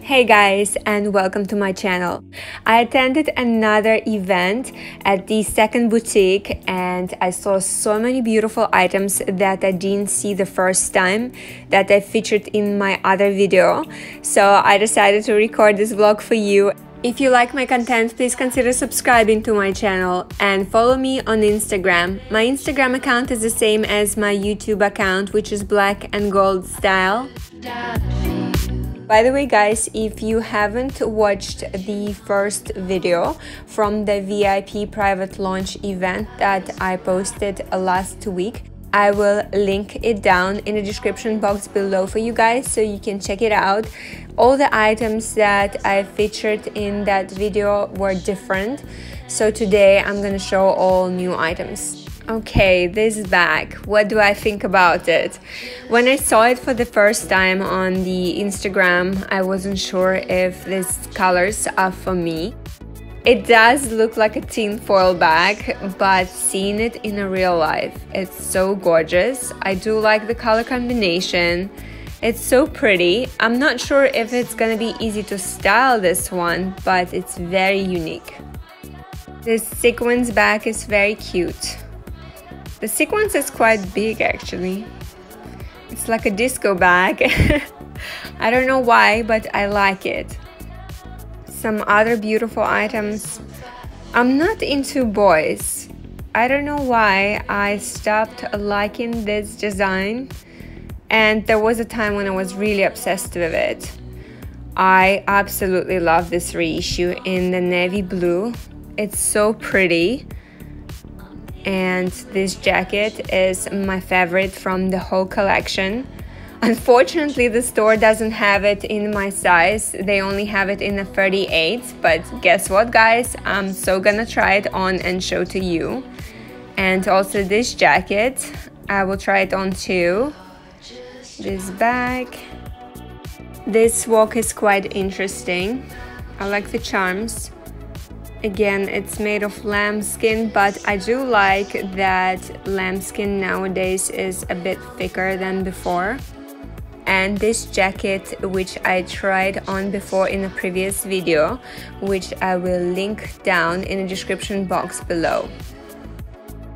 Hey guys, and welcome to my channel. I attended another event at the second boutique and I saw so many beautiful items that I didn't see the first time that I featured in my other video. So I decided to record this vlog for you. If you like my content, please consider subscribing to my channel and follow me on Instagram. My Instagram account is the same as my YouTube account, which is black and gold style. By the way guys, if you haven't watched the first video from the VIP private launch event that I posted last week, I will link it down in the description box below for you guys so you can check it out. All the items that I featured in that video were different, so today I'm gonna show all new items. Okay, this bag, what do I think about it? When I saw it for the first time on the Instagram, I wasn't sure if these colors are for me. It does look like a tinfoil bag, but seeing it in a real life, it's so gorgeous. I do like the color combination. It's so pretty. I'm not sure if it's gonna be easy to style this one, but it's very unique. This sequins bag is very cute. The sequence is quite big actually. It's like a disco bag. I don't know why, but I like it. Some other beautiful items. I'm not into boys. I don't know why I stopped liking this design, and there was a time when I was really obsessed with it. I absolutely love this reissue in the navy blue. It's so pretty. And this jacket is my favorite from the whole collection. Unfortunately, the store doesn't have it in my size. They only have it in a 38, but guess what guys, I'm so gonna try it on and show to you. And also this jacket, I will try it on too. This bag. This walk is quite interesting. I like the charms. Again, it's made of lambskin, but I do like that lambskin nowadays is a bit thicker than before. And this jacket, which I tried on before in a previous video, which I will link down in the description box below.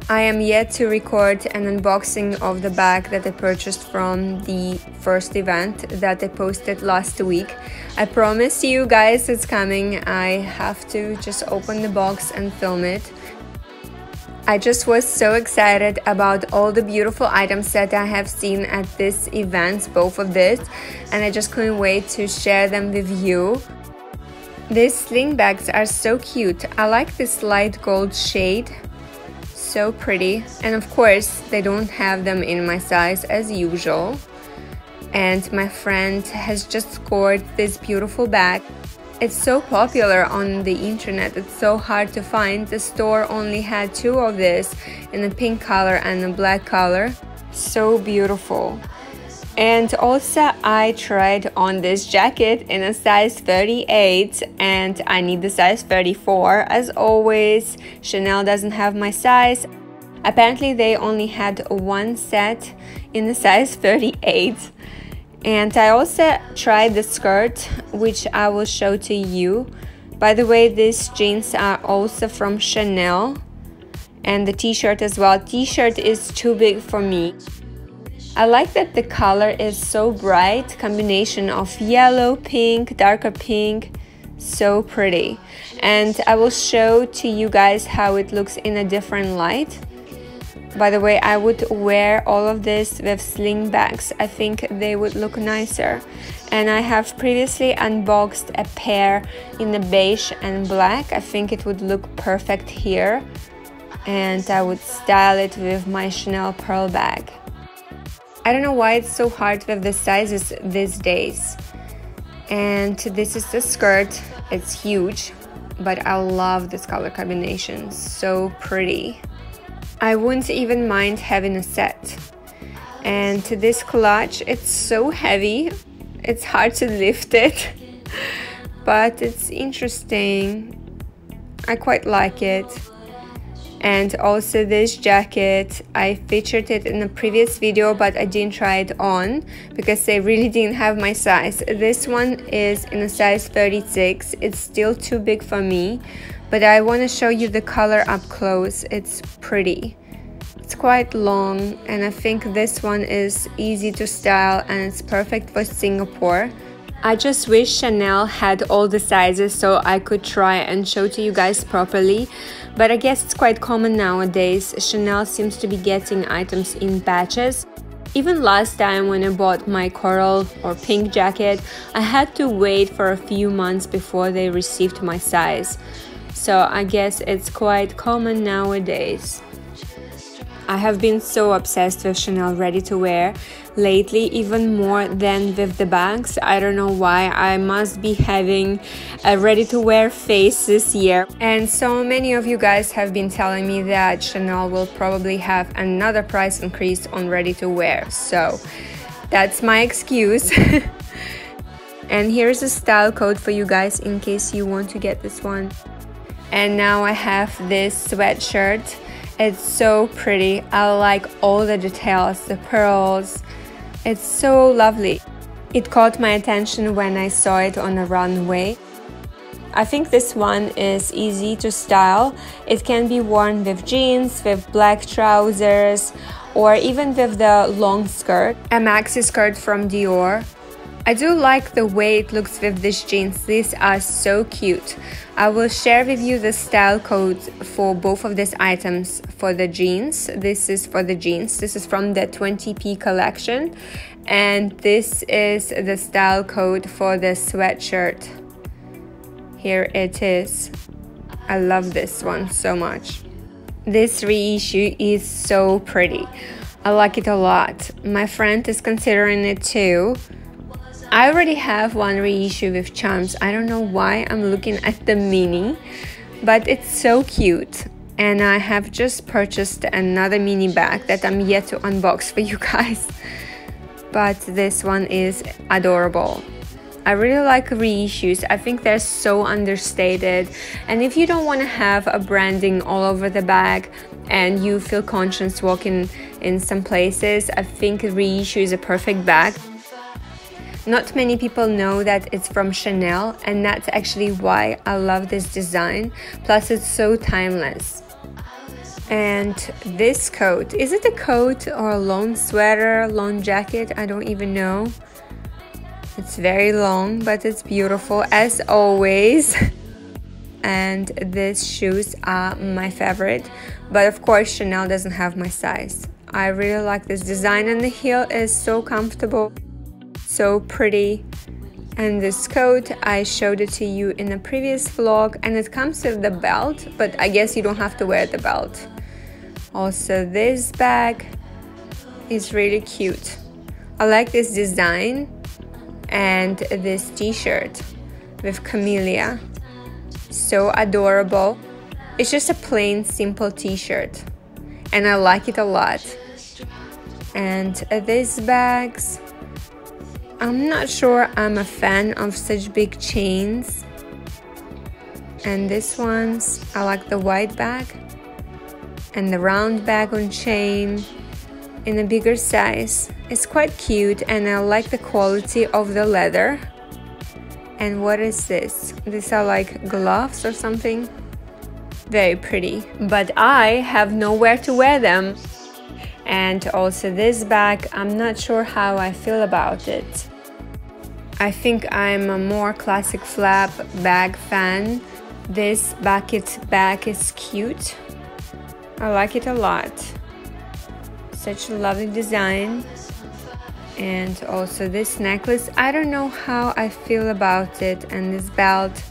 I am yet to record an unboxing of the bag that I purchased from the first event that I posted last week. I promise you guys it's coming. I have to just open the box and film it. I just was so excited about all the beautiful items that I have seen at this event, both of this, and I just couldn't wait to share them with you. These sling bags are so cute. I like this light gold shade. So pretty, and of course they don't have them in my size as usual. And my friend has just scored this beautiful bag. It's so popular on the internet, it's so hard to find. The store only had two of this in a pink color and a black color. So beautiful. And also I tried on this jacket in a size 38 and I need the size 34 as always. Chanel doesn't have my size. Apparently they only had one set in the size 38. And I also tried the skirt, which I will show to you. By the way, these jeans are also from Chanel, and the t-shirt as well. T-shirt is too big for me. I like that the color is so bright, combination of yellow, pink, darker pink, so pretty. And I will show to you guys how it looks in a different light. By the way, I would wear all of this with sling bags. I think they would look nicer. And I have previously unboxed a pair in the beige and black. I think it would look perfect here. And I would style it with my Chanel pearl bag. I don't know why it's so hard with the sizes these days. And this is the skirt. It's huge, but I love this color combination. So pretty. I wouldn't even mind having a set. And this clutch, it's so heavy. It's hard to lift it, but it's interesting. I quite like it. And also this jacket, I featured it in a previous video, but I didn't try it on because they really didn't have my size. This one is in a size 36. It's still too big for me, but I want to show you the color up close. It's pretty. It's quite long, and I think this one is easy to style and it's perfect for Singapore. I just wish Chanel had all the sizes so I could try and show to you guys properly, but I guess it's quite common nowadays. Chanel seems to be getting items in batches. Even last time when I bought my coral or pink jacket, I had to wait for a few months before they received my size. So I guess it's quite common nowadays. I have been so obsessed with Chanel ready-to-wear lately, even more than with the bags. I don't know why. I must be having a ready-to-wear phase this year. And so many of you guys have been telling me that Chanel will probably have another price increase on ready-to-wear. So that's my excuse. And here's a style code for you guys in case you want to get this one. And now I have this sweatshirt. It's so pretty. I like all the details, the pearls. It's so lovely. It caught my attention when I saw it on a runway. I think this one is easy to style. It can be worn with jeans, with black trousers, or even with the long skirt. A maxi skirt from Dior. I do like the way it looks with these jeans. These are so cute. I will share with you the style code for both of these items. For the jeans, this is for the jeans. This is from the 20p collection. And this is the style code for the sweatshirt. Here it is. I love this one so much. This reissue is so pretty. I like it a lot. My friend is considering it too. I already have one reissue with charms. I don't know why I'm looking at the mini, but it's so cute. And I have just purchased another mini bag that I'm yet to unbox for you guys. But this one is adorable. I really like reissues. I think they're so understated. And if you don't want to have a branding all over the bag and you feel conscious walking in some places, I think reissue is a perfect bag. Not many people know that it's from Chanel, and that's actually why I love this design. Plus it's so timeless. And this coat, is it a coat or a long sweater, long jacket? I don't even know. It's very long, but it's beautiful as always. And these shoes are my favorite, but of course Chanel doesn't have my size. I really like this design, and the heel is so comfortable. So pretty. And this coat, I showed it to you in a previous vlog, and it comes with the belt, but I guess you don't have to wear the belt. Also this bag is really cute. I like this design. And this t-shirt with camellia, so adorable. It's just a plain simple t-shirt and I like it a lot. And these bags, I'm not sure I'm a fan of such big chains. And this ones, I like the white bag and the round bag on chain in a bigger size. It's quite cute, and I like the quality of the leather. And what is this? These are like gloves or something. Very pretty, but I have nowhere to wear them. And also this bag, I'm not sure how I feel about it. I think I'm a more classic flap bag fan. This bucket bag is cute. I like it a lot. Such a lovely design. And also this necklace, I don't know how I feel about it. And this belt,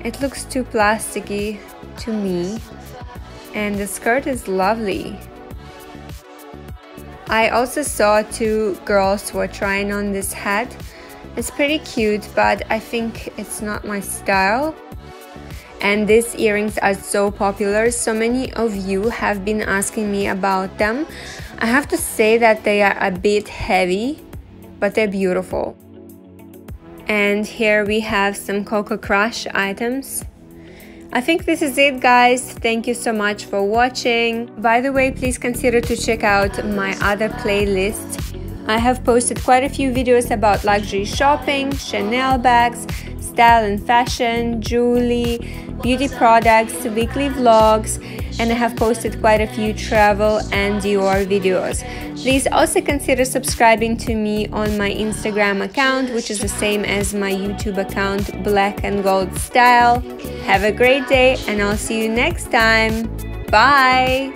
it looks too plasticky to me. And the skirt is lovely. I also saw two girls who were trying on this hat. It's pretty cute, but I think it's not my style. And these earrings are so popular. So many of you have been asking me about them. I have to say that they are a bit heavy, but they're beautiful. And here we have some Coco Crush items. I think this is it, guys. Thank you so much for watching. By the way, please consider to check out my other playlist. I have posted quite a few videos about luxury shopping, Chanel bags, style and fashion, jewelry, beauty products, weekly vlogs, and I have posted quite a few travel and Dior videos. Please also consider subscribing to me on my Instagram account, which is the same as my YouTube account, Black and Gold Style. Have a great day, and I'll see you next time. Bye!